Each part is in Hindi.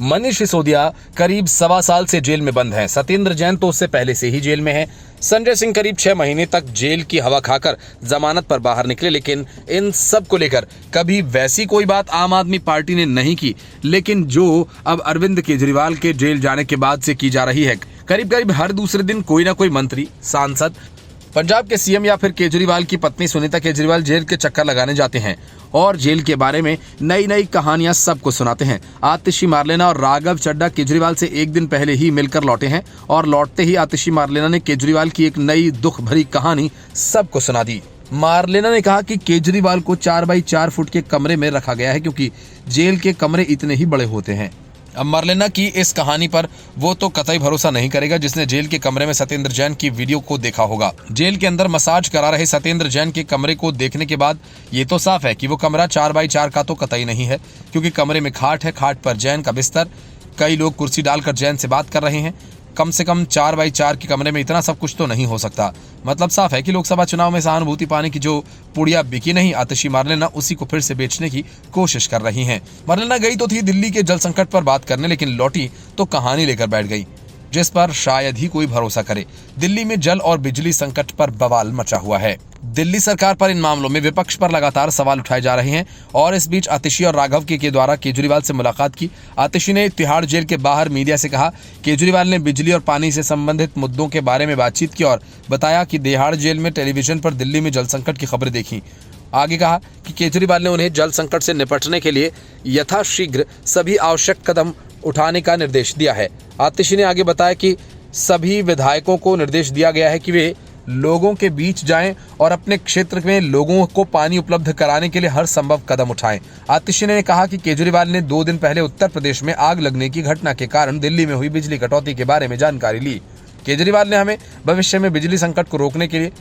मनीष सिसोदिया करीब 1.25 साल से जेल में बंद हैं। सत्येंद्र जैन तो उससे पहले से ही जेल में है। संजय सिंह करीब 6 महीने तक जेल की हवा खाकर जमानत पर बाहर निकले, लेकिन इन सब को लेकर कभी वैसी कोई बात आम आदमी पार्टी ने नहीं की, लेकिन जो अब अरविंद केजरीवाल के जेल जाने के बाद से की जा रही है। करीब करीब हर दूसरे दिन कोई ना कोई मंत्री, सांसद, पंजाब के सीएम या फिर केजरीवाल की पत्नी सुनीता केजरीवाल जेल के चक्कर लगाने जाते हैं और जेल के बारे में नई नई कहानियां सबको सुनाते हैं। आतिशी मार्लेना और राघव चड्ढा केजरीवाल से एक दिन पहले ही मिलकर लौटे हैं और लौटते ही आतिशी मार्लेना ने केजरीवाल की एक नई दुख भरी कहानी सबको सुना दी। मार्लेना ने कहा कि केजरीवाल को 4x4 फुट के कमरे में रखा गया है क्योंकि जेल के कमरे इतने ही बड़े होते हैं। अब मार्लेना की इस कहानी पर वो तो कतई भरोसा नहीं करेगा जिसने जेल के कमरे में सत्येंद्र जैन की वीडियो को देखा होगा। जेल के अंदर मसाज करा रहे सत्येंद्र जैन के कमरे को देखने के बाद ये तो साफ है कि वो कमरा 4x4 का तो कतई नहीं है, क्योंकि कमरे में खाट है, खाट पर जैन का बिस्तर, कई लोग कुर्सी डालकर जैन से बात कर रहे हैं। कम से कम 4x4 के कमरे में इतना सब कुछ तो नहीं हो सकता। मतलब साफ है कि लोकसभा चुनाव में सहानुभूति पाने की जो पुड़िया बिकी नहीं, आतिशी मार्लेना उसी को फिर से बेचने की कोशिश कर रही हैं। मार्लेना गई तो थी दिल्ली के जल संकट पर बात करने, लेकिन लौटी तो कहानी लेकर बैठ गई जिस पर शायद ही कोई भरोसा करे। दिल्ली में जल और बिजली संकट पर बवाल मचा हुआ है। दिल्ली सरकार पर इन मामलों में विपक्ष पर लगातार सवाल उठाए जा रहे हैं और इस बीच आतिशी और राघव के द्वारा केजरीवाल से मुलाकात की। आतिशी ने तिहाड़ जेल के बाहर मीडिया से कहा केजरीवाल ने बिजली और पानी से संबंधित मुद्दों के बारे में बातचीत की और बताया कि तिहाड़ जेल में टेलीविजन पर दिल्ली में जल संकट की खबरें देखी। आगे कहा कि केजरीवाल ने उन्हें जल संकट से निपटने के लिए यथाशीघ्र सभी आवश्यक कदम उठाने का निर्देश दिया है। आतिशी ने आगे बताया कि सभी विधायकों को निर्देश दिया गया है कि वे लोगों के बीच जाएं और अपने क्षेत्र में लोगों को पानी उपलब्ध कराने के लिए हर संभव कदम उठाएं। आतिशी ने कहा कि केजरीवाल ने 2 दिन पहले उत्तर प्रदेश में आग लगने की घटना के कारण दिल्ली में हुई बिजली कटौती के बारे में जानकारी ली। केजरीवाल ने हमें भविष्य में बिजली संकट को रोकने के लिए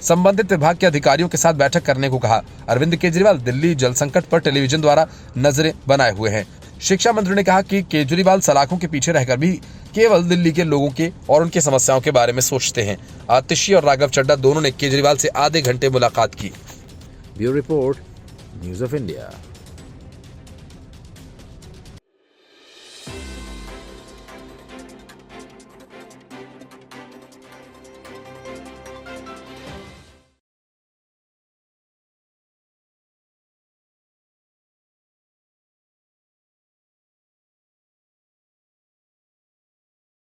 संबंधित विभाग के अधिकारियों के साथ बैठक करने को कहा। अरविंद केजरीवाल दिल्ली जल संकट पर टेलीविजन द्वारा नजरें बनाए हुए हैं। शिक्षा मंत्री ने कहा कि केजरीवाल सलाखों के पीछे रहकर भी केवल दिल्ली के लोगों के और उनकी समस्याओं के बारे में सोचते हैं। आतिशी और राघव चड्ढा दोनों ने केजरीवाल से आधे घंटे मुलाकात की। Bureau report, news of India.